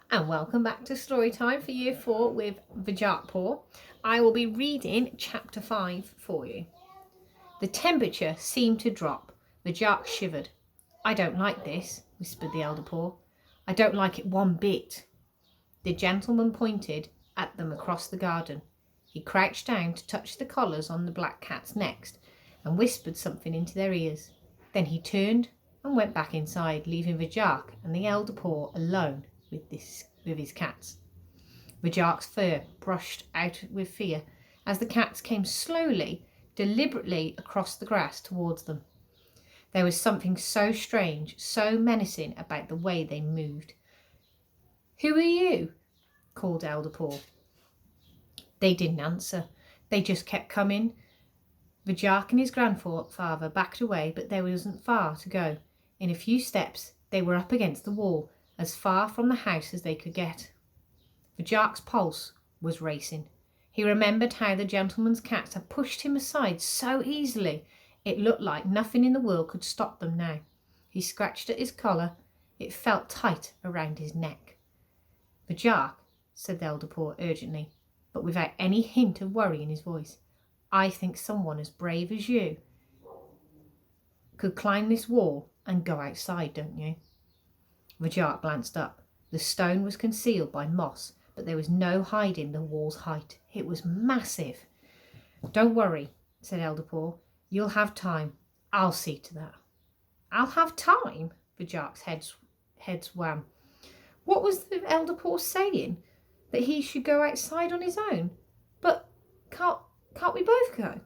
And welcome back to story time for year 4 with Varjak. I will be reading chapter 5 for you. The temperature seemed to drop. Varjak shivered. I don't like this, whispered the elder Paw. I don't like it one bit. The gentleman pointed at them across the garden. He crouched down to touch the collars on the black cat's necks and whispered something into their ears. Then he turned and went back inside, leaving Varjak and the elder Paw alone with his cats. Varjak's fur brushed out with fear as the cats came slowly, deliberately across the grass towards them. There was something so strange, so menacing about the way they moved. Who are you? Called Elder Paw. They didn't answer. They just kept coming. Varjak and his grandfather backed away, but there wasn't far to go. In a few steps, they were up against the wall, as far from the house as they could get. Varjak's pulse was racing. He remembered how the gentleman's cats had pushed him aside so easily. It looked like nothing in the world could stop them now. He scratched at his collar. It felt tight around his neck. Varjak, said the elder Paw urgently, but without any hint of worry in his voice, I think someone as brave as you could climb this wall and go outside, don't you? Varjak glanced up. The stone was concealed by moss, but there was no hiding the wall's height. It was massive. Don't worry, said Elder Paw. You'll have time. I'll see to that. I'll have time? Varjak's head swam. What was the Elder Paw saying? That he should go outside on his own? But can't we both go?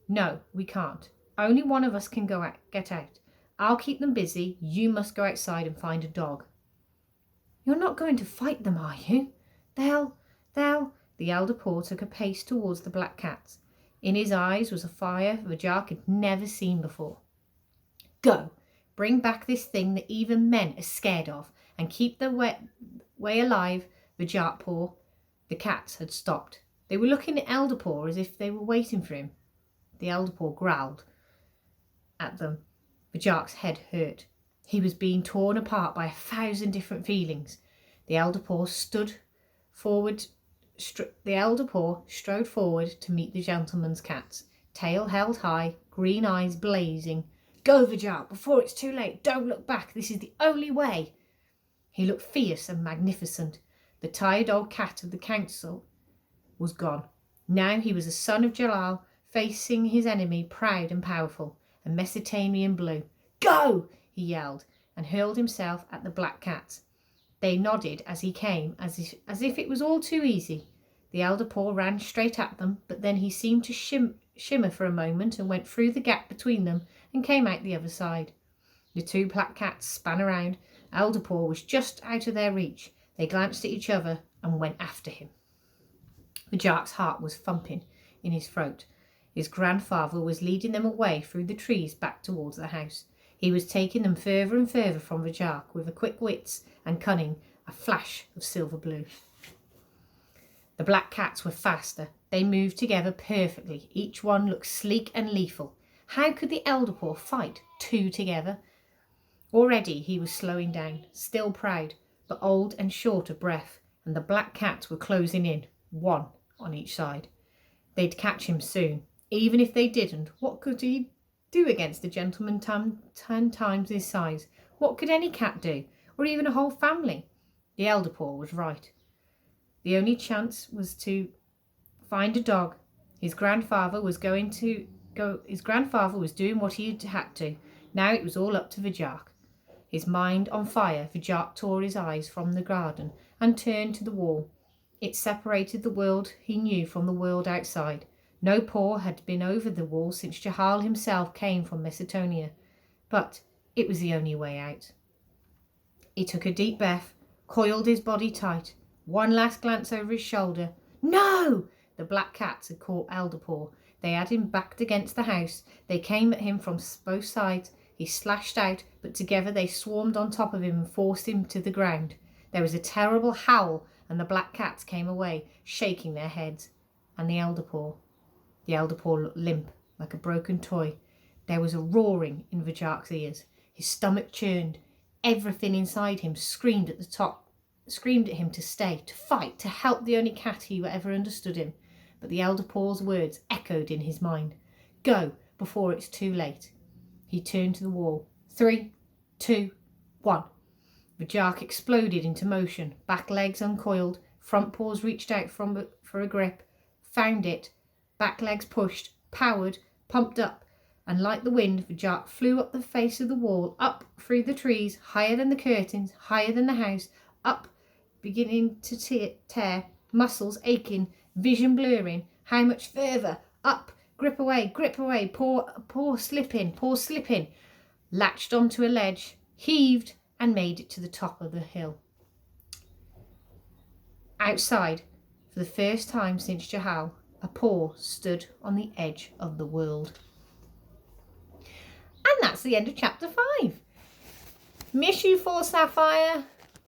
No, we can't. Only one of us can get out. I'll keep them busy. You must go outside and find a dog. You're not going to fight them, are you? They'll... The elder Paw took a pace towards the black cats. In his eyes was a fire Varjak had never seen before. Go, bring back this thing that even men are scared of, and keep the way alive, Varjak Paw. The cats had stopped. They were looking at Elder Paw as if they were waiting for him. The elder Paw growled at them. Varjak's head hurt. He was being torn apart by 1,000 different feelings. The elder Paw strode forward to meet the gentleman's cats, tail held high, green eyes blazing. Go, Varjak, before it's too late. Don't look back. This is the only way. He looked fierce and magnificent. The tired old cat of the council was gone. Now he was a son of Jalal, facing his enemy, proud and powerful, a Mesopotamian blue. Go! He yelled, and hurled himself at the black cats. They nodded as he came, as if it was all too easy. The elder Paw ran straight at them, but then he seemed to shimmer for a moment and went through the gap between them and came out the other side. The two black cats span around. Elder Paw was just out of their reach. They glanced at each other and went after him. Varjak's heart was thumping in his throat. His grandfather was leading them away through the trees back towards the house. He was taking them further and further from Varjak with a quick wits and cunning, a flash of silver blue. The black cats were faster. They moved together perfectly. Each one looked sleek and lethal. How could the elder Paw fight two together? Already he was slowing down, still proud, but old and short of breath, and the black cats were closing in, one on each side. They'd catch him soon. Even if they didn't, what could he do against a gentleman 10 times his size? What could any cat do, or even a whole family? The elder Paw was right. The only chance was to find a dog. His grandfather was doing what he had to. Now it was all up to Varjak. His mind on fire, Varjak tore his eyes from the garden and turned to the wall. It separated the world he knew from the world outside. No paw had been over the wall since Jahal himself came from Mesopotamia, but it was the only way out. He took a deep breath, coiled his body tight, one last glance over his shoulder. No! The black cats had caught Elder Paw. They had him backed against the house. They came at him from both sides. He slashed out, but together they swarmed on top of him and forced him to the ground. There was a terrible howl, and the black cats came away, shaking their heads. And the elder Paw looked limp, like a broken toy. There was a roaring in Varjak's ears. His stomach churned. Everything inside him screamed at the top screamed at him to stay, to fight, to help the only cat who ever understood him. But the elder Paul's words echoed in his mind. Go, before it's too late. He turned to the wall. 3, 2, 1. Varjak exploded into motion. Back legs uncoiled. Front paws reached out for a grip. Found it. Back legs pushed, powered, pumped up. And like the wind, Varjak flew up the face of the wall, up through the trees, higher than the curtains, higher than the house, up, beginning to tear, muscles aching, vision blurring. How much further? Up, grip away, paw slipping, latched onto a ledge, heaved and made it to the top of the hill. Outside, for the first time since Jahal, a paw stood on the edge of the world. And that's the end of chapter 5. Miss you for Sapphire.